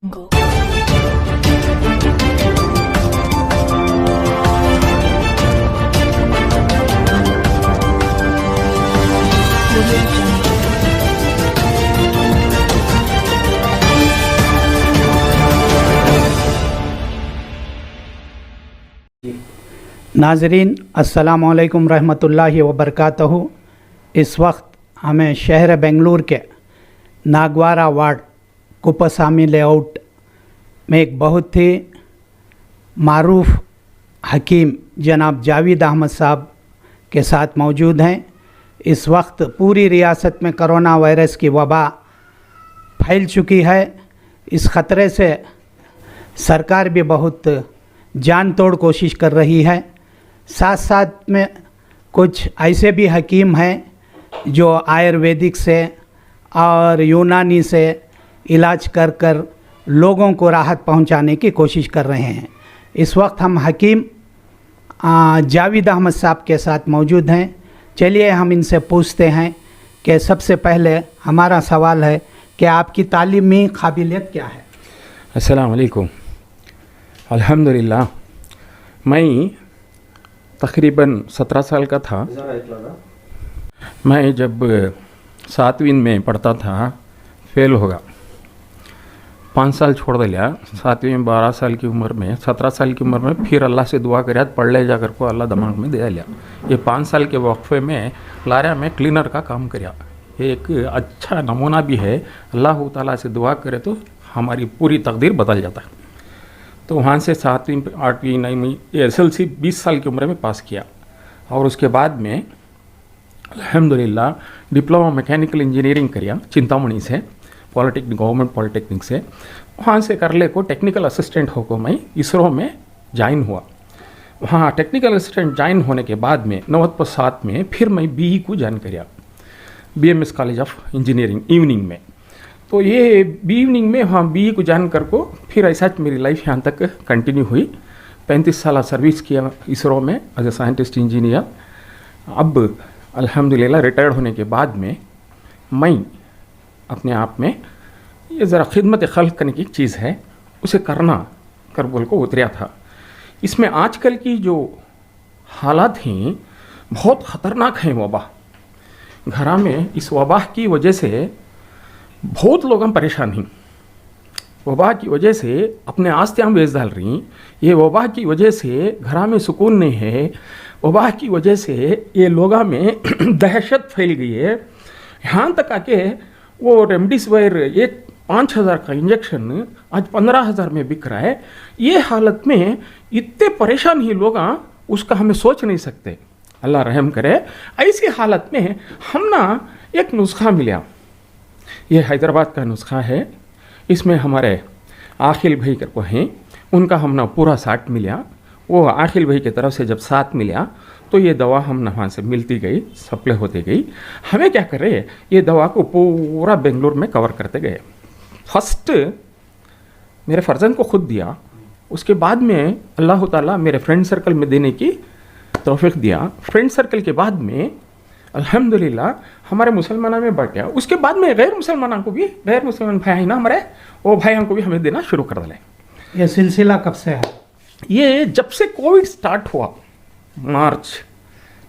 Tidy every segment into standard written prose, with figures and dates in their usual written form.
Go. नाज़रीन अस्सलामु अलैकुम रहमतुल्लाहि व बरकातहू। इस वक्त हमें शहर बेंगलुरु के नागवारा वार्ड कुप्पसामी लेआउट में एक बहुत ही मारूफ हकीम जनाब जावेद अहमद साहब के साथ मौजूद हैं। इस वक्त पूरी रियासत में कोरोना वायरस की वबा फैल चुकी है। इस ख़तरे से सरकार भी बहुत जान तोड़ कोशिश कर रही है। साथ साथ में कुछ ऐसे भी हकीम हैं जो आयुर्वेदिक से और यूनानी से इलाज कर कर लोगों को राहत पहुंचाने की कोशिश कर रहे हैं। इस वक्त हम हकीम जावेद अहमद साहब के साथ मौजूद हैं। चलिए हम इनसे पूछते हैं कि सबसे पहले हमारा सवाल है कि आपकी तालीमी काबिलियत क्या है? अस्सलाम वालेकुम। अल्हम्दुलिल्लाह, मैं तकरीबन 17 साल का था। मैं जब 7वीं में पढ़ता था फेल होगा, 5 साल छोड़ दिया। 7वीं में 12 साल की उम्र में 17 साल की उम्र में फिर अल्लाह से दुआ कर पढ़ ले जाकर को अल्लाह दिमाग में दे लिया। ये 5 साल के वक्फे में लारा में क्लीनर का काम किया। ये एक अच्छा नमूना भी है। अल्लाह ताला से दुआ करे तो हमारी पूरी तकदीर बदल जाता है। तो वहाँ से 7वीं 8वीं 9वीं SLC 20 साल की उम्र में पास किया और उसके बाद में अल्हम्दुलिल्लाह डिप्लोमा मैकेनिकल इंजीनियरिंग किया चिंतामणि से, गवर्नमेंट पॉलिटेक्निक से। वहाँ से कर ले को टेक्निकल असिस्टेंट होकर मैं इसरो में ज्वाइन हुआ। वहाँ टेक्निकल असिस्टेंट ज्वाइन होने के बाद में 97 में फिर मैं BE को ज्वाइन किया, BMS college of engineering evening में। तो ये इवनिंग में वहाँ BE को ज्वाइन कर को फिर ऐसा मेरी लाइफ यहाँ तक कंटिन्यू हुई। 35 साल सर्विस किया इसरो में एज ए साइंटिस्ट इंजीनियर। अब अल्हम्दुलिल्लाह रिटायर्ड होने के बाद में मैं अपने आप में ये ज़रा खिदमत खल्क़ करने की चीज़ है, उसे करना कर बोल को उतरा था। इसमें आजकल की जो हालात हैं बहुत ख़तरनाक हैं। वबा घरा में इस वबा की वजह से बहुत लोग परेशान हैं। वबा की वजह से अपने आस्ते हम बेच डाल रही। ये वबा की वजह से घरा में सुकून नहीं है। वबा की वजह से ये लोगों में दहशत फैल गई है। यहाँ तक आके वो रेमडेसिविर एक 5,000 का इंजेक्शन आज 15,000 में बिक रहा है। ये हालत में इतने परेशान ही लोग उसका हमें सोच नहीं सकते। अल्लाह रहम करे। ऐसी हालत में हम ना एक नुस्खा मिला, ये हैदराबाद का नुस्खा है। इसमें हमारे आखिल भाई कर को हैं, उनका हमने पूरा साथ मिला। वो आखिल भाई की तरफ से जब साथ मिला तो ये दवा हम वहाँ से मिलती गई, सप्लाई होती गई। हमें क्या करे, ये दवा को पूरा बेंगलुरु में कवर करते गए। फर्स्ट मेरे फर्जन को खुद दिया, उसके बाद में अल्लाह ताला मेरे फ्रेंड सर्कल में देने की तौफीक दिया। फ्रेंड सर्कल के बाद में अल्हम्दुलिल्लाह हमारे मुसलमानों में बढ़ गया। उसके बाद में गैर मुसलमानों को भी, गैर मुसलमान भाई ना हमारे, वो भाइयों को भी हमें देना शुरू कर दिया। ये सिलसिला कब से है? ये जब से कोविड स्टार्ट हुआ, मार्च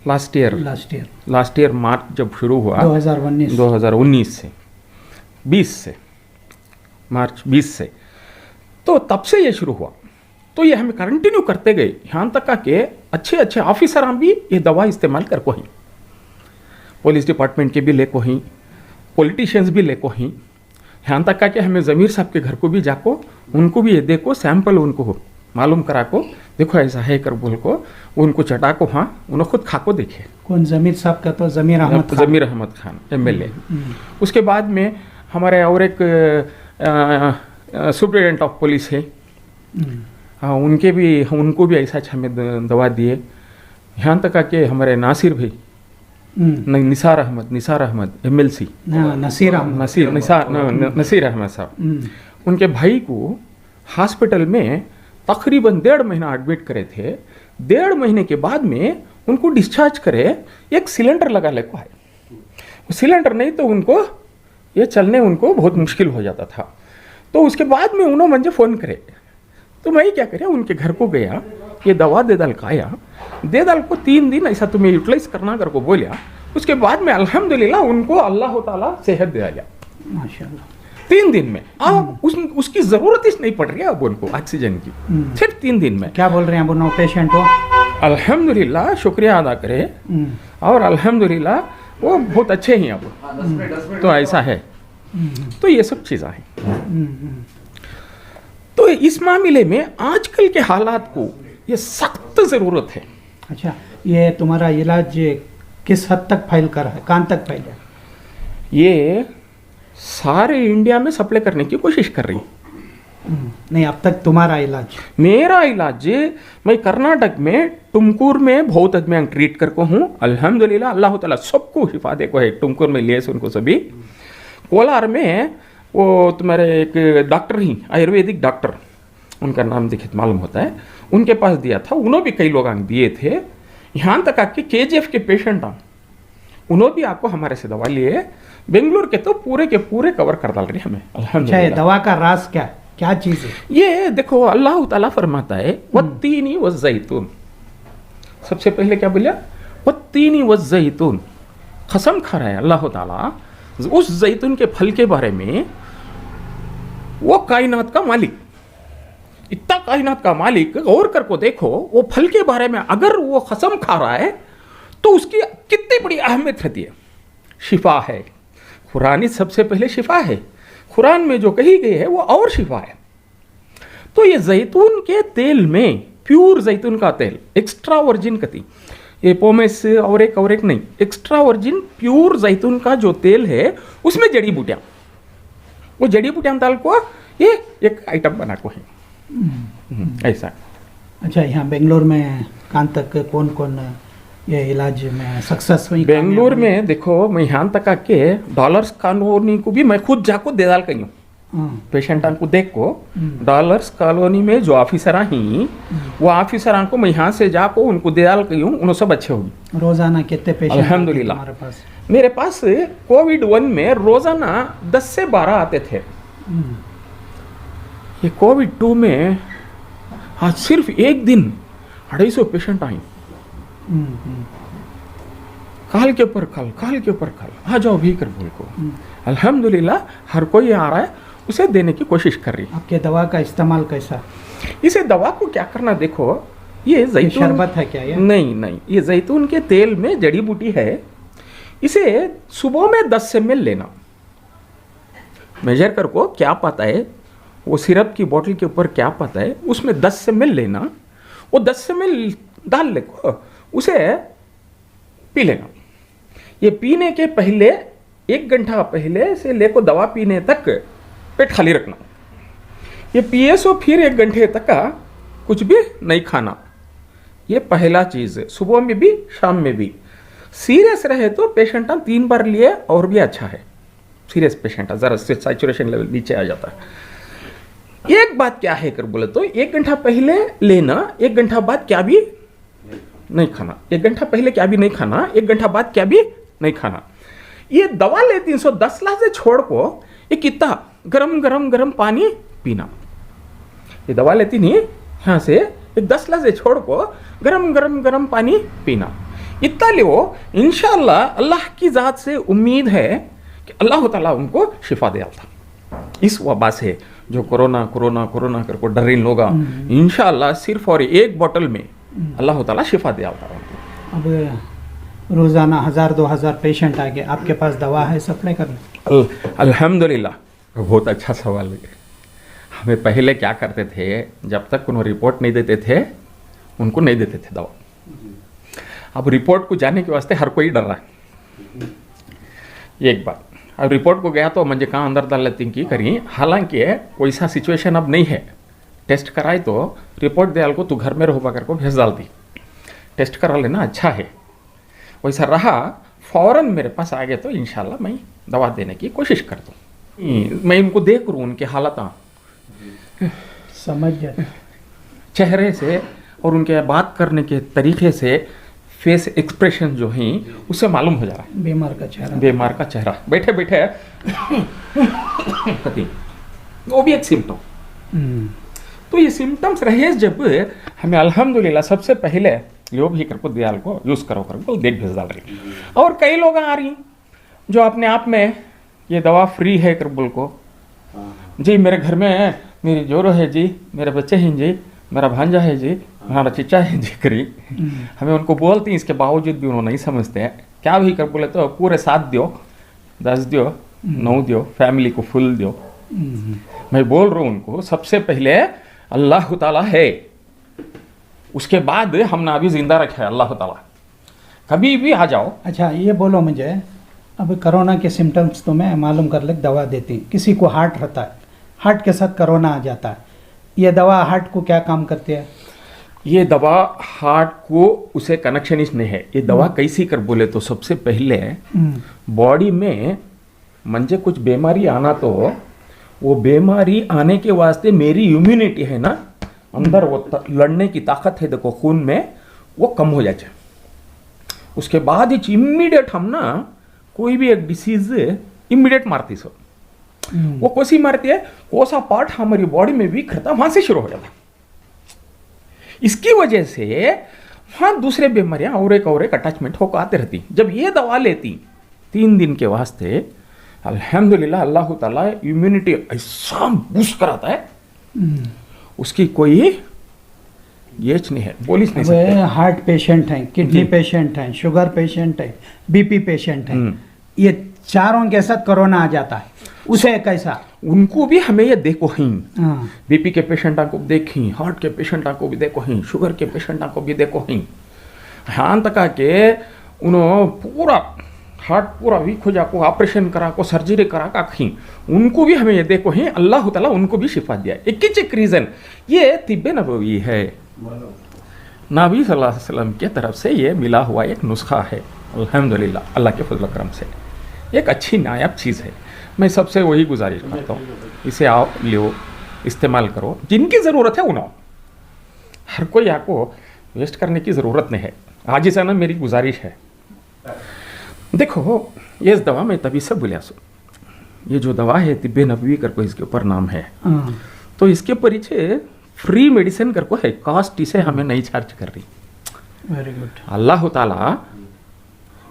लास्ट ईयर मार्च जब शुरू हुआ 2019 से 20 से मार्च 20 से, तो तब से ये शुरू हुआ। तो ये हमें कंटिन्यू करते गए यहाँ तक के अच्छे अच्छे ऑफिसर हम भी ये दवा इस्तेमाल कर को ही, पुलिस डिपार्टमेंट के भी लेको ही, पॉलिटिशियंस भी लेको ही। यहाँ तक कि हमें ज़मीर साहब के घर को भी जाको, उनको भी ये देखो, सैंपल उनको मालूम करा को, देखो ऐसा है कर बोल को, उनको चटा को, हाँ उन्हें खुद खा को देखे। कौन ज़मीर साहब का? तो ज़मीर अहमद खान MLA। उसके बाद में हमारे और एक सुप्रिटेंडेंट ऑफ पुलिस है, हाँ उनको भी ऐसा हमें दवा दिए। यहाँ तक कि हमारे नासिर भाई नहीं निसार अहमद MLC नसीर अहमद साहब, उनके भाई को हॉस्पिटल में तकरीबन 1.5 महीना एडमिट करे थे। 1.5 महीने के बाद में उनको डिस्चार्ज करे, एक सिलेंडर लगा ले को है। सिलेंडर नहीं तो उनको ये चलने उनको बहुत मुश्किल हो जाता था। तो उसके बाद में उन्होंने मुझे फ़ोन करे, तो मैं क्या करे उनके घर को गया, ये दवा दे दल खाया, दे दल को 3 दिन ऐसा तुम्हें यूटिलाइज करना कर को बोलिया। उसके बाद में अल्हम्दुलिल्लाह उनको अल्लाह ताला सेहत दे दिया माशाल्लाह। 3 दिन में। अब उसकी ज़रूरत ही नहीं पड़ रही है अब उनको ऑक्सीजन की, सिर्फ 3 दिन में। क्या बोल रहे हैं अब उन पेशेंट को? अल्हम्दुलिल्लाह शुक्रिया अदा करे और अल्हम्दुलिल्लाह वो बहुत अच्छे हैं अब। तो ऐसा है, तो ये सब चीज़ें हैं। तो इस मामले में आजकल के हालात को ये सख्त ज़रूरत है। अच्छा, ये तुम्हारा इलाज किस हद तक फैल कर है, कहाँ तक फैला? ये सारे इंडिया में सप्लाई करने की कोशिश कर रही। नहीं, अब तक तुम्हारा इलाज? मेरा इलाज मैं कर्नाटक में टुमकुर में बहुत आदमी ट्रीट कर को हूँ अल्हम्दुलिल्लाह, अल्लाह ताला सबको हिफा दे को है। टुमकुर में लिए उनको सभी। कोलार में वो तुम्हारे एक डॉक्टर ही आयुर्वेदिक डॉक्टर, उनका नाम देखे तो मालूम होता है, उनके पास दिया था, उन्होंने भी कई लोग दिए थे। यहाँ तक आके KGF के पेशेंट उन्होंने भी आपको हमारे से दवा लिए। बेंगलुरु के तो पूरे के पूरे कवर कर डाल रही हमें अच्छा, ये दवा का राज क्या चीज़ है? ये देखो अल्लाह ताला फरमाता है वत्तीनी व ज़ैतून। सबसे पहले क्या बोलिया? वत्तीनी व ज़ैतून। कसम खा रहा है अल्लाह ताला उस जैतून के फल के बारे में। वो कायनात का मालिक, इतना कायनात का मालिक, गौर कर को देखो वो फल के बारे में अगर वो कसम खा रहा है तो उसकी कितनी बड़ी अहमियत रहती है। शिफा है, कुरानी सबसे पहले शिफा है, कुरान में जो कही गई है वो और शिफा है। तो ये जैतून के तेल में, प्योर जैतून का तेल, एक्स्ट्रा वर्जिन कती, ये पोमेस और एक नहीं, एक्स्ट्रा वर्जिन प्योर जैतून का जो तेल है उसमें जड़ी बूटियाँ, वो जड़ी बूटियाँ डाल को ये एक आइटम बना को है ऐसा। अच्छा, यहाँ बेंगलोर में कहाँ तक कौन कौन ये इलाज में सक्सेस हुई? बेंगलोर में देखो मैं यहाँ तक आके डॉलर्स कॉलोनी को भी मैं खुद जाको दे डाल कहीं पेशेंट को देख को। डॉलर्स कॉलोनी में जो ऑफिसर ही वो ऑफिसर को मैं यहाँ से जाको उनको दे डाल कहीं, उन्होंने सब अच्छे होगी। रोजाना कितने पेशेंट अल्हम्दुलिल्लाह हमारे पास? मेरे पास कोविड-1 में रोजाना 10 से 12 आते थे। ये कोविड-2 में आज सिर्फ एक दिन 250 पेशेंट आए। काल के ऊपर कल आ जाओ भी कर बोल को। अल्हम्दुलिल्लाह हर कोई आ रहा है, उसे देने की कोशिश कर रही है। आपके दवा का इस्तेमाल कैसा? इसे दवा को क्या करना देखो, ये जैतून शरबत है क्या ये? नहीं, ये जैतून के तेल में जड़ी बूटी है। इसे सुबह में 10 ml लेना, मेजर कर को क्या पता है, वो सिरप की बोतल के ऊपर क्या पता है, उसमें 10 ml लेना। वो 10 ml डाल ले को उसे पी लेना। ये पीने के पहले 1 घंटा पहले से लेको दवा पीने तक पेट खाली रखना। ये पिए सो फिर 1 घंटे तक का कुछ भी नहीं खाना। ये पहला चीज़ है, सुबह में भी शाम में भी। सीरियस रहे तो पेशेंट 3 बार लिए और भी अच्छा है। सीरियस पेशेंट ज़रा से सैचुरेशन लेवल नीचे आ जाता है। एक बात क्या है कर बोले तो 1 घंटा पहले लेना, 1 घंटा बाद क्या भी नहीं खाना। 1 घंटा पहले क्या भी नहीं खाना, 1 घंटा बाद क्या भी नहीं खाना। ये दवा ले 310 ला से छोड़ को ये कितना गरम पानी पीना। ये दवा लेती नहीं यहाँ से एक 10 ला से छोड़ को गरम पानी पीना। इतना ले वो इंशाअल्लाह अल्लाह की ज़ात से उम्मीद है कि अल्लाह ताला उनको शिफा दे आता इस वबा से जो कोरोना कर को डर लोग। इंशाअल्लाह सिर्फ और एक बोतल में अल्लाह ताला शिफा दे आता है। अब रोज़ाना 1000-2000 पेशेंट आ गए, आपके पास दवा है सप्लाई करने? अल्हम्दुलिल्लाह, बहुत अच्छा सवाल है। हमें पहले क्या करते थे, जब तक उन्होंने रिपोर्ट नहीं देते थे उनको नहीं देते थे दवा। अब रिपोर्ट को जाने के वास्ते हर कोई डर रहा है। एक बात, अब रिपोर्ट को गया तो मुझे कहाँ अंदर डाल लेती की करी। हालांकि कोई सा सिचुएशन अब नहीं है, टेस्ट कराए तो रिपोर्ट दयाल को तू घर में रहो कर को भेज डाल दी, टेस्ट करा लेना अच्छा है। वैसा रहा फौरन मेरे पास आ गए तो इंशाल्लाह मैं दवा देने की कोशिश कर दूँ। मैं उनको देख लूँ, उनके हालत समझ जाए चेहरे से और उनके बात करने के तरीके से, फेस एक्सप्रेशन जो हैं उससे मालूम हो जा रहा है बीमार का चेहरा। बैठे बैठे वो भी एक सिम्टम। तो ये सिम्टम्स रहे जब हमें अल्हम्दुलिल्लाह सबसे पहले यो भी कर को दयाल को यूज़ करो कर को देख भेज डाल रही। और कई लोग आ रही जो अपने आप में ये दवा फ्री है कर बोल को, जी मेरे घर में मेरी जोरो है जी, मेरे बच्चे हैं जी, मेरा भांजा है जी, हमारा चिच्चा है जी करी। हमें उनको बोलते हैं, इसके बावजूद भी उन्होंने नहीं समझते हैं। क्या भी कर बोले तो पूरे 7 दो, 10 दो, 9 दो, फैमिली को फुल दो। मैं बोल रहा हूँ उनको सबसे पहले अल्लाह ताला है, उसके बाद हमने अभी जिंदा रखा है अल्लाह ताला। कभी भी आ जाओ। अच्छा ये बोलो मुझे, अब कोरोना के सिम्टम्स तो मैं मालूम कर ले दवा देती, किसी को हार्ट रहता है, हार्ट के साथ कोरोना आ जाता है, ये दवा हार्ट को क्या काम करती है? ये दवा हार्ट को उसे कनेक्शन ही नहीं है। ये दवा कैसी कर बोले तो सबसे पहले बॉडी में मंजे कुछ बीमारी आना, तो वो बीमारी आने के वास्ते मेरी इम्यूनिटी है ना अंदर, वो लड़ने की ताकत है देखो खून में, वो कम हो जाए। उसके बाद इमीडिएट हम ना कोई भी एक डिसीज इमीडिएट मारती सो। वो कोसी मारती है, कौन सा पार्ट हमारी बॉडी में वीक रहता वहां से शुरू हो जाता। इसकी वजह से वहां दूसरे बीमारियां और एक अटैचमेंट होकर आते रहती। जब ये दवा लेती 3 दिन के वास्ते अल्हम्दुलिल्लाह अल्लाह ताला इम्यूनिटी ऐसा बूस्ट कराता है, उसकी कोई एज नहीं है, बोल नहीं सकते। हार्ट पेशेंट हैं, किडनी पेशेंट हैं, शुगर पेशेंट है, बीपी पेशेंट है, ये चारों के साथ कोरोना आ जाता है, उसे कैसा? उनको भी हमें ये देखो ही, बीपी के पेशेंटा को देखी, हार्ट के पेशेंटा को भी देखो ही, शुगर के पेशेंटा को भी देखो ही, यहाँ तक के उन्होंने पूरा हार्ट पूरा वीक हो जा को ऑपरेशन करा को सर्जरी करा का खी, उनको भी हमें ये देखो ही अल्लाह ताला उनको भी शिफा दिया। एक रीजन ये तिब्बे नबवी है, नबी सल्लल्लाहु अलैहि वसल्लम के तरफ से ये मिला हुआ एक नुस्खा है अल्हम्दुलिल्लाह अल्लाह के फजल करम से, एक अच्छी नायाब चीज़ है। मैं सबसे वही गुजारिश करता हूँ, इसे आओ लो इस्तेमाल करो, जिनकी ज़रूरत है उन्हों, हर कोई आपको वेस्ट करने की ज़रूरत नहीं है। आज इस ना मेरी गुजारिश है। देखो ये दवा मैं तभी से बोलिया सो, ये जो दवा है तिब्बे नबवी कर को इसके ऊपर नाम है, तो इसके परिचय फ्री मेडिसिन कर को है, कास्ट इसे हमें नहीं चार्ज कर रही। Very good. अल्लाह ताला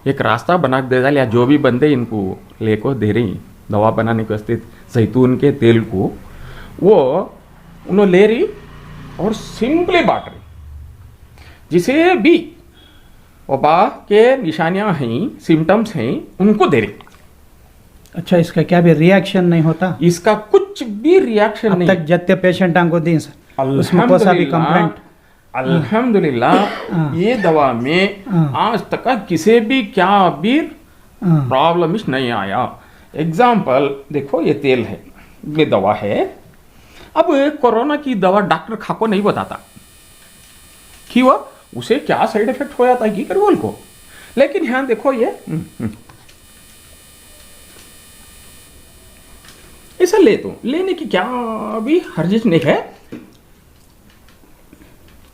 एक रास्ता बना दे डाल, या जो भी बंदे इनको लेको दे रही दवा बनाने के वास्ते जैतून के तेल को, वो उन्होंने ले रही और सिंपली बांट रही, जिसे भी वबा के निशानियां हैं, सिम्टम्स हैं, उनको दे रही। अच्छा इसका क्या भी रिएक्शन नहीं होता? इसका कुछ भी रिएक्शन नहीं। अब तक जितने पेशेंटां को दी उसमें कोई सा भी कंप्लेंट? अल्हम्दुलिल्लाह ये दवा में आज तक किसी भी क्या भी प्रॉब्लम नहीं आया। एग्जाम्पल देखो ये तेल है, ये दवा है। अब कोरोना की दवा डॉक्टर खाको नहीं बताता कि वह उसे क्या साइड इफेक्ट हो जाता है कि करवल को, लेकिन यहां देखो ये ऐसा ले तो लेने की क्या भी हर्जिश नहीं है,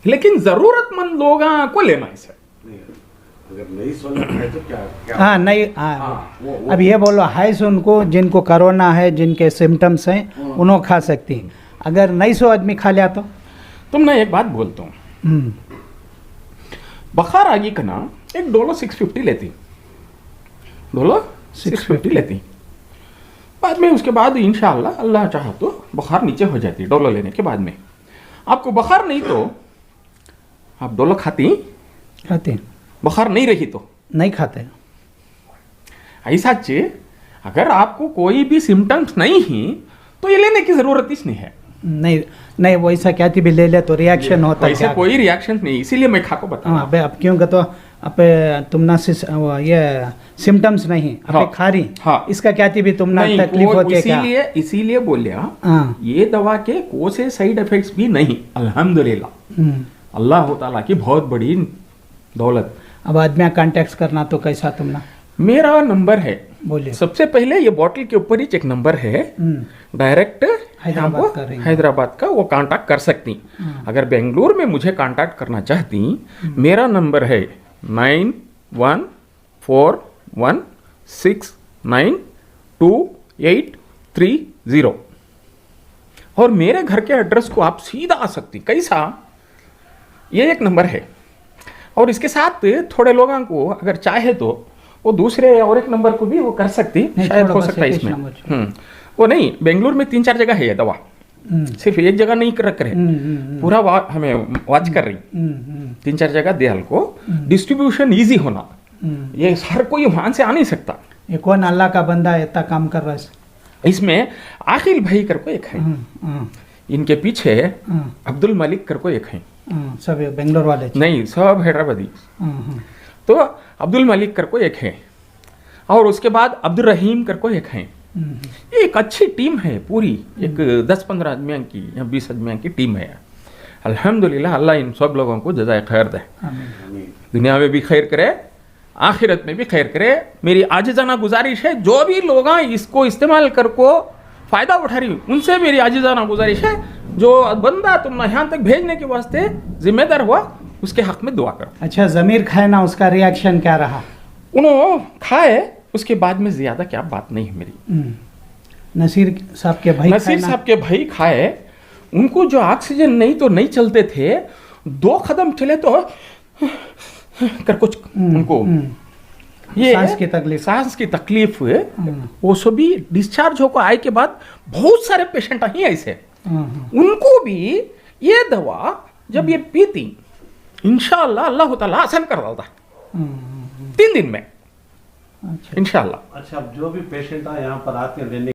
लेकिन जरूरतमंद लोगों को लेना इसे। अगर नहीं सोना है तो क्या हाँ नहीं, अब ये बोलो है सो उनको जिनको कोरोना है, जिनके सिम्टम्स हैं, उन्होंने खा सकती हैं। अगर नहीं सो आदमी खा लिया तो? तुम ना एक बात बोलता हूँ, बुखार आगी का ना एक डोलो 650 लेती, डोलो 650 लेती, बाद में उसके बाद इंशाअल्लाह अल्लाह चाहा तो बुखार नीचे हो जाती डोलो लेने के बाद में। आपको बुखार नहीं तो आप डोलो खाती बुखार नहीं रही तो नहीं खाते। ऐसा चीज अगर आपको कोई भी सिम्टम्स नहीं ही तो ये लेने की जरूरत ही नहीं है। नहीं नहीं वैसा क्या थी भी ले ले तो रिएक्शन होता है, वैसे कोई रिएक्शन नहीं, इसीलिए मैं खाको बता। हाँ अब क्योंकि तो अब तुम ना ये सिम्टम्स नहीं हाँ, खा रही, हाँ, इसका क्या थी भी तुम ना तकलीफ होती है क्या? इसीलिए बोलिया हाँ। ये दवा के कोई से साइड इफेक्ट्स भी नहीं अल्हम्दुलिल्लाह, अल्लाह ताला की बहुत बड़ी दौलत। अब आदमी कांटेक्ट करना तो कैसा तुम ना? मेरा नंबर है, बोलिए। सबसे पहले ये बॉटल के ऊपर ही एक नंबर है, डायरेक्ट हैदराबाद का वो कांटेक्ट कर सकती। अगर बेंगलुरु में मुझे कांटेक्ट करना चाहती, मेरा नंबर है 9141692830। और मेरे घर के एड्रेस को आप सीधा आ सकती। कैसा? ये एक नंबर है। और इसके साथ थोड़े लोगों को अगर चाहे तो वो दूसरे और एक नंबर को भी वो कर सकती, शायद हो सकता है इसमें। वो नहीं, बेंगलुरु में 3-4 जगह है ये दवा, सिर्फ एक जगह नहीं रख रहे, पूरा हमें वॉच कर रही। 3-4 जगह देहल को डिस्ट्रीब्यूशन इजी होना, ये हर कोई वहां से आ नहीं सकता। ये कौन अल्लाह का बंदा इतना काम कर रहा है? इसमें आखिल भाई करको एक है, इनके पीछे अब्दुल मलिक करको एक है। सब बेंगलोर वाले? नहीं, सब हैदराबादी। तो अब्दुल मलिक करको एक है, और उसके बाद अब्दुल रहीम करको एक है। ये एक अच्छी टीम है पूरी, एक 10-15 आदमियों की या 20 आदमियों की टीम है। अल्हम्दुलिल्लाह, अल्लाह इन सब लोगों को जज़ाए खैर दे, दुनिया में भी खैर करे, आखिरत में भी खैर करे। मेरी आजिज़ाना गुजारिश है, जो भी लोग इसको इस्तेमाल करको फ़ायदा उठा रही, उनसे मेरी आजिज़ाना गुजारिश है, जो बंदा तुम यहाँ तक भेजने के वास्ते जिम्मेदार हुआ, उसके हक में दुआ करो। अच्छा, ज़मीर खाए ना, उसका रिएक्शन क्या रहा? उन्होंने खाए, उसके बाद में ज़्यादा क्या बात नहीं है मेरी। नसीर साहब के भाई? नसीर साहब के भाई खाए, उनको जो ऑक्सीजन नहीं तो नहीं चलते थे, 2 कदम चले तो कर कुछ उनको ये सांस की तकलीफ वो सभी डिस्चार्ज होकर आए के बाद बहुत सारे पेशेंट ही ऐसे, उनको भी ये दवा जब ये पीती, इंशाअल्लाह अल्लाह ताला आसान कर देता 3 दिन में, इंशाअल्लाह। अच्छा, जो भी पेशेंट यहाँ पर आते हैं लेने